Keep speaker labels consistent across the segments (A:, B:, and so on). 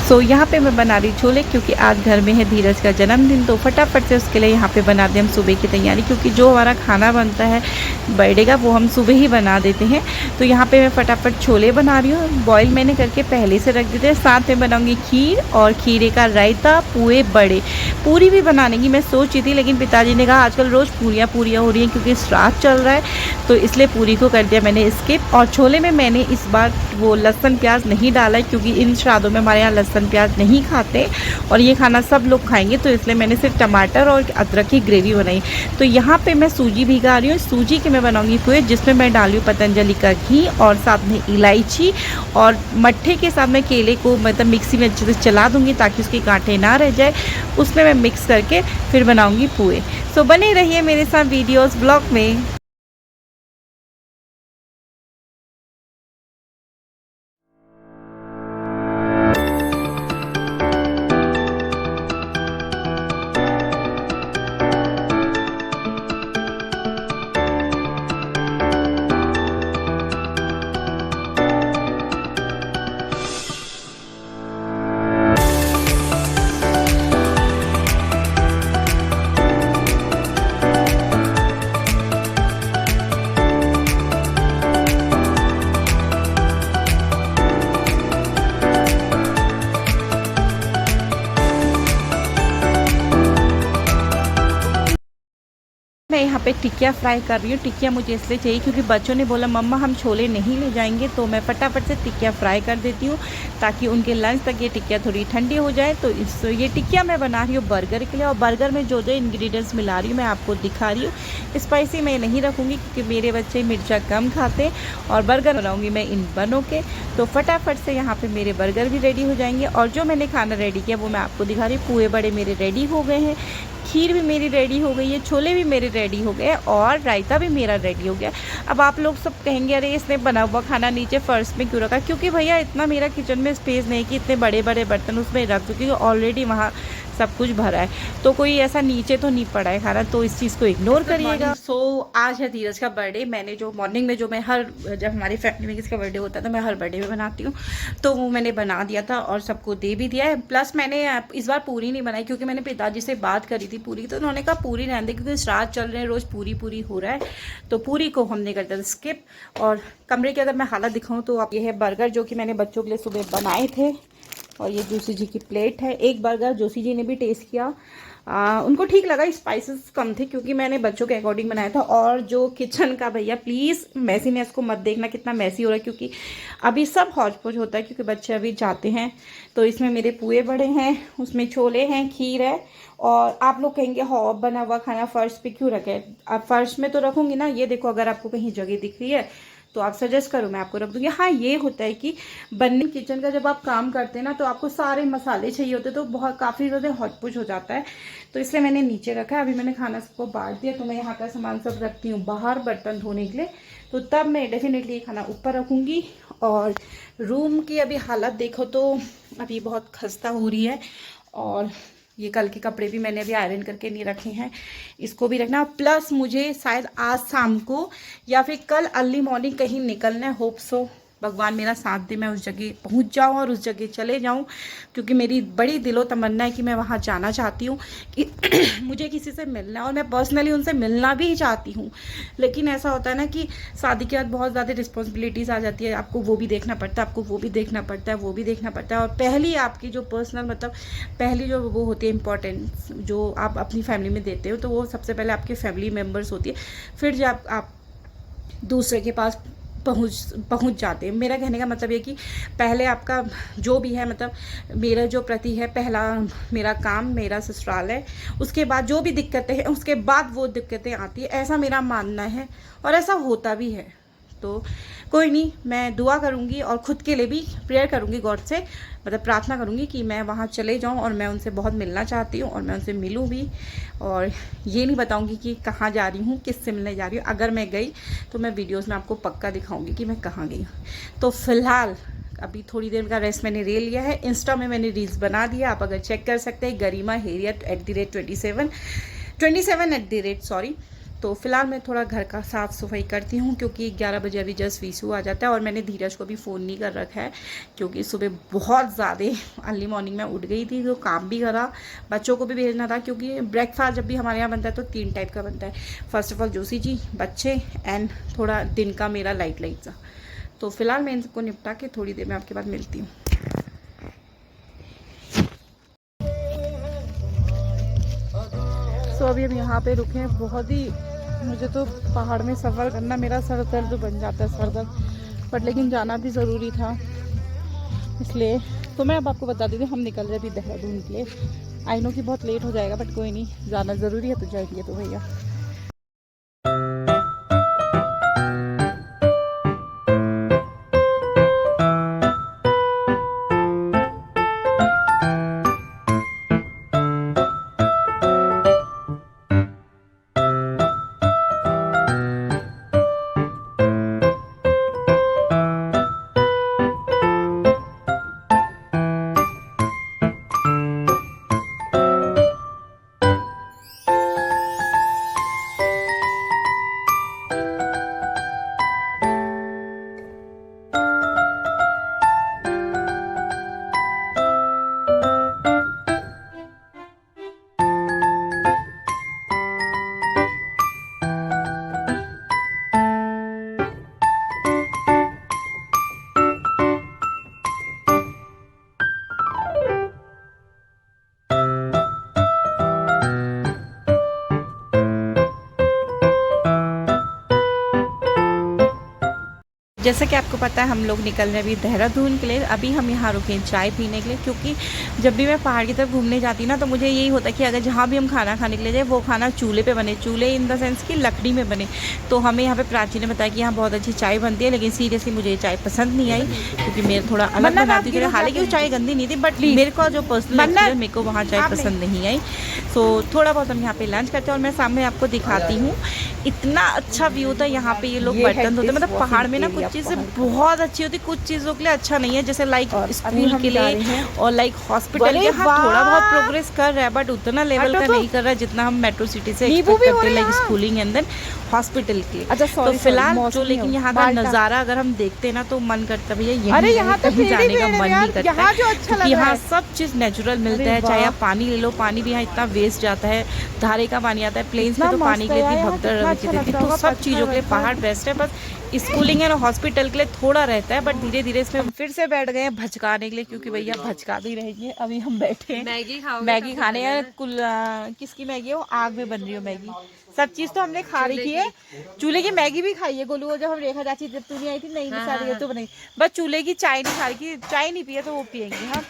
A: सो यहाँ पे मैं बना रही छोले, क्योंकि आज घर में है धीरज का जन्मदिन, तो फटाफट से उसके लिए यहाँ पे बना दें हम सुबह की तैयारी, क्योंकि जो हमारा खाना बनता है बर्थडे का वो हम सुबह ही बना देते हैं। तो यहाँ पे मैं फटाफट छोले बना रही हूँ, बॉईल मैंने करके पहले से रख देते हैं। साथ में बनाऊँगी खीर और खीरे का रायता, पुए बड़े। पूरी भी बनाने की मैं सोच रही थी, लेकिन पिताजी ने कहा आजकल रोज़ पूरियाँ हो रही हैं क्योंकि श्राद्ध चल रहा है, तो इसलिए पूरी को कर दिया मैंने स्किप। और छोले में मैंने इस बार वो लहसुन प्याज नहीं डाला है, क्योंकि इन श्राद्धों में हमारे यहाँ लहसुन प्याज नहीं खाते और ये खाना सब लोग खाएंगे, तो इसलिए मैंने सिर्फ टमाटर और अदरक की ग्रेवी बनाई। तो यहाँ पे मैं सूजी भिगा रही हूँ, सूजी के मैं बनाऊंगी पुए, जिसमें मैं डाली हूँ पतंजलि का घी और साथ में इलायची और मट्ठे के साथ में केले को मतलब मिक्सी में अच्छे से चला दूँगी ताकि उसके कांटे ना रह जाए, उसमें मैं मिक्स करके फिर बनाऊँगी पुए। सो बने रहिए मेरे साथ वीडियोज़ ब्लॉग में। मैं यहाँ पे टिकिया फ्राई कर रही हूँ। टिकिया मुझे इसलिए चाहिए क्योंकि बच्चों ने बोला मम्मा हम छोले नहीं ले जाएंगे, तो मैं फटाफट से टिकिया फ्राई कर देती हूँ ताकि उनके लंच तक ये टिकिया थोड़ी ठंडी हो जाए। तो ये टिकिया मैं बना रही हूँ बर्गर के लिए, और बर्गर में जो जो इंग्रेडिएंट्स मिला रही हूँ मैं आपको दिखा रही हूँ। स्पाइसी मैं नहीं रखूँगी क्योंकि मेरे बच्चे मिर्चा कम खाते, और बर्गर बनाऊँगी मैं इन बनों के। तो फटाफट से यहाँ पर मेरे बर्गर भी रेडी हो जाएंगे, और जो मैंने खाना रेडी किया वो मैं आपको दिखा रही हूँ। पुए बड़े मेरे रेडी हो गए हैं, खीर भी मेरी रेडी हो गई है, छोले भी मेरे रेडी हो गए और रायता भी मेरा रेडी हो गया। अब आप लोग सब कहेंगे अरे इसने बना हुआ खाना नीचे फर्श में क्यों रखा, क्योंकि भैया इतना मेरा किचन में स्पेस नहीं कि इतने बड़े बड़े बर्तन उसमें रख दूँ, क्योंकि ऑलरेडी वहाँ सब कुछ भरा है, तो कोई ऐसा नीचे तो नहीं पड़ा है खाना, तो इस चीज़ को इग्नोर करिएगा। सो आज है धीरज का बर्थडे। मैंने जो मॉर्निंग में जो मैं जब हमारी फैमिली में किसका बर्थडे होता है तो मैं हर बर्थडे में बनाती हूँ, तो वो मैंने बना दिया था और सबको दे भी दिया है। प्लस मैंने इस बार पूरी नहीं बनाई क्योंकि मैंने पिताजी से बात करी थी पूरी, तो उन्होंने कहा पूरी रहने दे क्योंकि श्राद्ध चल रहे हैं, रोज़ पूरी हो रहा है, तो पूरी को हमने कर दिया स्किप। और कमरे की अगर मैं हालत दिखाऊँ तो आप ये है बर्गर जो कि मैंने बच्चों के लिए सुबह बनाए थे, और ये जोशी जी की प्लेट है। एक बर्गर जोशी जी ने भी टेस्ट किया, उनको ठीक लगा, स्पाइसेस कम थे क्योंकि मैंने बच्चों के अकॉर्डिंग बनाया था। और जो किचन का भैया प्लीज़ मैसीनेस को मत देखना कितना मैसी हो रहा है, क्योंकि अभी सब हौज पौज होता है क्योंकि बच्चे अभी जाते हैं। तो इसमें मेरे पुए बड़े हैं, उसमें छोले हैं, खीर है। और आप लोग कहेंगे हॉब बना हुआ खाना फर्श पे क्यों रखे, आप फर्श में तो रखूँगी ना, ये देखो अगर आपको कहीं जगह दिख रही है तो आप सजेस्ट करो मैं आपको रख दूँगी। हाँ ये होता है कि बनने किचन का जब आप काम करते हैं ना तो आपको सारे मसाले चाहिए होते हैं, तो बहुत काफ़ी ज़्यादा हॉटपुच हो जाता है, तो इसलिए मैंने नीचे रखा है। अभी मैंने खाना सबको बांट दिया, तो मैं यहाँ का सामान सब रखती हूँ बाहर बर्तन धोने के लिए, तो तब मैं डेफिनेटली ये खाना ऊपर रखूँगी। और रूम की अभी हालत देखो तो अभी बहुत खस्ता हो रही है, और ये कल के कपड़े भी मैंने अभी आयरन करके नहीं रखे हैं, इसको भी रखना। प्लस मुझे शायद आज शाम को या फिर कल अर्ली मॉर्निंग कहीं निकलना है, होप सो भगवान मेरा साथ दे, मैं उस जगह पहुंच जाऊं और उस जगह चले जाऊं, क्योंकि मेरी बड़ी दिलो तमन्ना है कि मैं वहां जाना चाहती हूं कि मुझे किसी से मिलना है, और मैं पर्सनली उनसे मिलना भी चाहती हूं। लेकिन ऐसा होता है ना कि शादी के बाद बहुत ज़्यादा रिस्पॉन्सिबिलिटीज़ आ जाती है, आपको वो भी देखना पड़ता है, आपको वो भी देखना पड़ता है, वो भी देखना पड़ता है। और पहली आपकी जो पर्सनल मतलब पहली जो वो होती है इंपॉर्टेंस जो आप अपनी फैमिली में देते हो, तो वो सबसे पहले आपके फैमिली मेम्बर्स होती है, फिर जब आप दूसरे के पास पहुंच जाते हैं। मेरा कहने का मतलब ये कि पहले आपका जो भी है मतलब मेरा जो प्रति है, पहला मेरा काम मेरा ससुराल है, उसके बाद जो भी दिक्कतें हैं उसके बाद वो दिक्कतें आती है, ऐसा मेरा मानना है और ऐसा होता भी है। तो कोई नहीं, मैं दुआ करूँगी और ख़ुद के लिए भी प्रेयर करूँगी गॉड से, मतलब प्रार्थना करूँगी कि मैं वहाँ चले जाऊँ, और मैं उनसे बहुत मिलना चाहती हूँ और मैं उनसे मिलूँ भी। और ये नहीं बताऊँगी कि कहाँ जा रही हूँ, किससे मिलने जा रही हूँ, अगर मैं गई तो मैं वीडियोज़ में आपको पक्का दिखाऊँगी कि मैं कहाँ गई हूँ। तो फ़िलहाल अभी थोड़ी देर का रेस्ट मैंने ले लिया है, इंस्टा में मैंने रील्स बना दिया, आप अगर चेक कर सकते हैं गरिमा हेरियट @ 27 @ सॉरी। तो फिलहाल मैं थोड़ा घर का साफ़ सफाई करती हूँ क्योंकि 11 बजे अभी जस्ट विशु आ जाता है। और मैंने धीरज को भी फ़ोन नहीं कर रखा है क्योंकि सुबह बहुत ज़्यादा अर्ली मॉर्निंग में उठ गई थी, तो काम भी करा, बच्चों को भी भेजना था क्योंकि ब्रेकफास्ट जब भी हमारे यहाँ बनता है तो 3 टाइप का बनता है। First of all Joshi ji, बच्चे एंड थोड़ा दिन का मेरा लाइट सा। तो फिलहाल मैं इनको निपटा के थोड़ी देर में आपके बाद मिलती हूँ। अभी हम यहाँ पे रुके हैं। बहुत ही, मुझे तो पहाड़ में सफ़र करना मेरा सर दर्द बन जाता है, सर दर्द, बट लेकिन जाना भी ज़रूरी था इसलिए। तो मैं अब आपको बता देती हूँ, हम निकल रहे अभी देहरादून के लिए। आई नो कि बहुत लेट हो जाएगा बट कोई नहीं, जाना ज़रूरी है तो जाएंगे तो भैया। जैसे कि आपको पता है हम लोग निकल रहे हैं अभी देहरादून के लिए। अभी हम यहाँ रुके हैं चाय पीने के लिए क्योंकि जब भी मैं पहाड़ की तरफ घूमने जाती ना तो मुझे यही होता है कि अगर जहाँ भी हम खाना खाने के लिए जाए वो खाना चूल्हे पे बने, चूल्हे इन द सेंस कि लकड़ी में बने। तो हमें यहाँ पे प्राची ने बताया कि यहाँ बहुत अच्छी चाय बनती है, लेकिन सीरियसली मुझे ये चाय पसंद नहीं आई क्योंकि मेरे थोड़ा अलग बनाती थी। हालांकि वो चाय गंदी नहीं थी बट मेरे को जो पर्सनल मेरे को वहाँ चाय पसंद नहीं आई। सो थोड़ा बहुत हम यहाँ पे लंच करते हैं और मैं सामने आपको दिखाती हूँ इतना अच्छा व्यू था। यहाँ पे ये लोग बर्तन धोते, मतलब पहाड़ में ना कुछ चीज़ें बहुत अच्छी होती, कुछ चीज़ों के लिए अच्छा नहीं है, जैसे लाइक स्कूल के लिए और लाइक हॉस्पिटल के। हाँ, थोड़ा बहुत प्रोग्रेस कर रहा है बट उतना लेवल का नहीं कर रहा है जितना हम मेट्रो सिटी से एक्सपेक्ट करते हैं, like schooling and then hospital के लिए। तो फिलहाल जो लेकिन यहाँ का नज़ारा अगर हम देखते हैं ना तो मन करता है भैया यहाँ कहीं जाने का मन नहीं करता है क्योंकि यहाँ सब चीज़ नेचुरल मिलता है। चाहे आप पानी ले लो, पानी भी यहाँ इतना वेस्ट जाता है, धारे का पानी आता है, प्लेन्स में तो पानी के लिए इतनी भगदड़ रहती है। तो सब चीज़ों के लिए पहाड़ बेस्ट है, बस स्कूलिंग है और हॉस्पिटल के लिए थोड़ा रहता है बट धीरे धीरे इसमें फिर से बैठ गए हैं भचकाने के लिए क्योंकि भैया भचका भी रहेंगे। अभी हम बैठे हैं मैगी खाने यार। किसकी मैगी है वो? आग में बन रही हो मैगी। सब चीज तो हमने खा रही है, चूल्हे की मैगी भी खाई है गोलू, जब हम रेखा चाची जब तू नहीं आई थी नहीं सारी तो बनाई, बस चूल्हे की चाय नहीं खा रही, चाय नहीं पिए तो वो पियेंगे। हाँ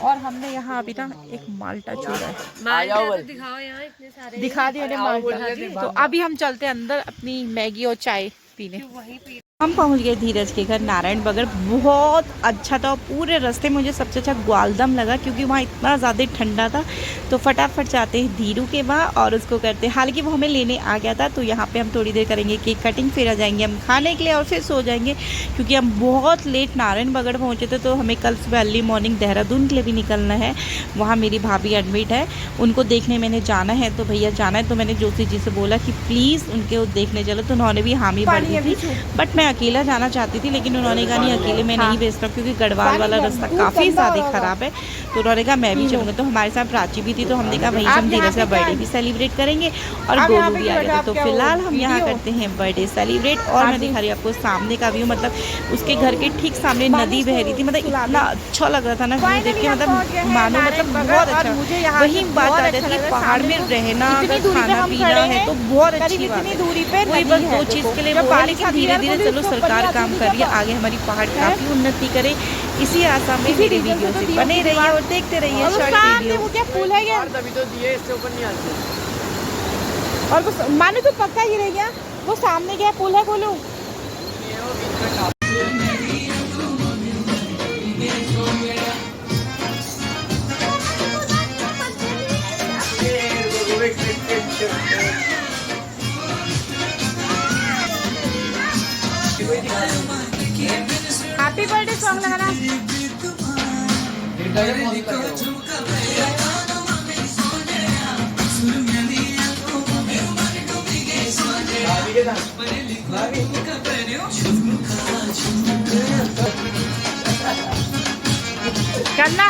A: और हमने यहाँ अभी ना एक माल्टा छोड़ा है, दिखा दिया माल्टा। तो अभी हम चलते हैं अंदर अपनी मैगी और चाय पीने। हम पहुंच गए धीरज के घर नारायण बगड़। बहुत अच्छा था और पूरे रास्ते मुझे सबसे अच्छा ग्वालदम लगा क्योंकि वहाँ इतना ज़्यादा ठंडा था। तो फटाफट जाते हैं धीरू के वहाँ और उसको करते हैं। हालांकि वो हमें लेने आ गया था तो यहाँ पे हम थोड़ी देर करेंगे केक कटिंग, फिर आ जाएंगे हम खाने के लिए और फिर सो जाएंगे क्योंकि हम बहुत लेट नारायण बगड़ पहुँचे थे। तो हमें कल सुबह अर्ली मॉर्निंग देहरादून के लिए भी निकलना है। वहाँ मेरी भाभी एडमिट है, उनको देखने मैंने जाना है। तो भैया जाना है तो मैंने जोशी जी से बोला कि प्लीज़ उनके देखने चलो, तो उन्होंने भी हामी भर दी थी। बट मैं अकेला जाना चाहती थी लेकिन उन्होंने कहा नहीं अकेले मैं नहीं भेज सकता क्योंकि गढ़वाल वाला रास्ता काफ़ी ज़्यादा ख़राब है। तो उन्होंने कहा मैं भी चलूँगा। तो हमारे साथ प्राची भी थी तो हमने कहा भैया हम धीरज का बर्थडे भी सेलिब्रेट करेंगे और गोलू भी आ गया। तो फिलहाल हम यहाँ करते हैं बर्थडे सेलिब्रेट। और मैं दिखा रही हूँ आपको सामने का व्यू, मतलब उसके घर के ठीक सामने नदी बह रही थी, मतलब इतना अच्छा लग रहा था ना व्यू देख के, मतलब मानो मतलब बहुत अच्छा। वही बात आ जाती है पहाड़ में रहना, अगर खाना पीना है तो बहुत अच्छी बात है। वही बस दो चीज़ के लिए बोला लेकिन धीरे धीरे चलो सरकार काम कर रही है, आगे हमारी पहाड़ काफ़ी उन्नति करे, इसी आशा में मेरे वीडियो से बने रहिए और देखते रहिए शॉर्ट वीडियो। वो क्या फूल है क्या? तभी तो दिए इससे ऊपर नहीं आते। और वो मानो तो पक्का ही रह गया, वो सामने क्या फूल है बोलो। हैप्पी बर्थडे सॉन्ग लगाना। करना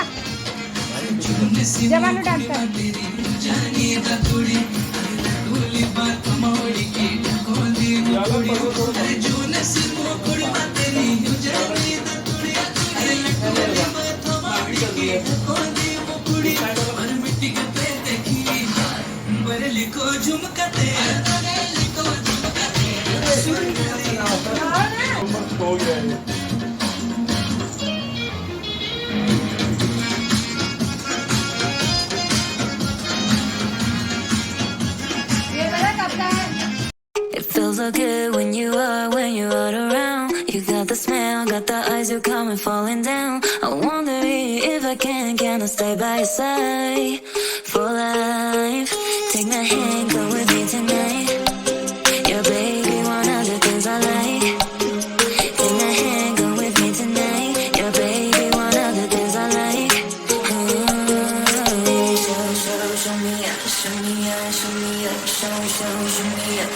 A: जवानू dancer
B: It feels so good when you are around. You got the smell, got the eyes, you're coming falling down. I wonder if I can I stay by your side for life? Take my hand, go with me tonight. Yeah, baby, one of the things I like. Take my hand, go with me tonight. Yeah, baby, one of the things I like. Show me up, show me up, show me up, show me up, show me up.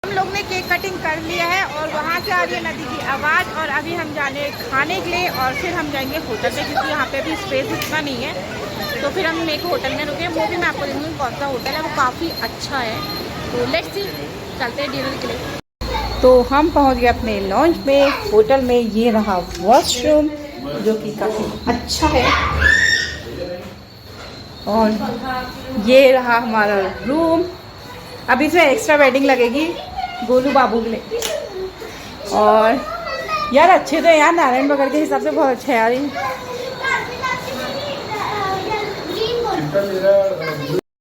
A: हम लोग ने cake cutting कर लिया है और वहाँ से आ रही है नदी की आवाज़। और अभी हम जाने खाने के लिए और फिर हम जाएंगे होटल पे, क्योंकि यहाँ पे भी स्पेस इतना नहीं है। तो फिर हम एक होटल में रुके, वो भी मैं आपको देखूँगी कौन सा होटल है, वो काफ़ी अच्छा है। तो लेट्स सी, चलते हैं डिनर के लिए। तो हम पहुँच गए अपने लॉन्च में, होटल में। ये रहा वॉशरूम जो कि काफ़ी अच्छा है, और ये रहा हमारा रूम। अब इसमें एक्स्ट्रा बेडिंग लगेगी गोलू बाबू के लिए। और यार अच्छे तो यार नारायण बगड़ के हिसाब से बहुत अच्छे है यार।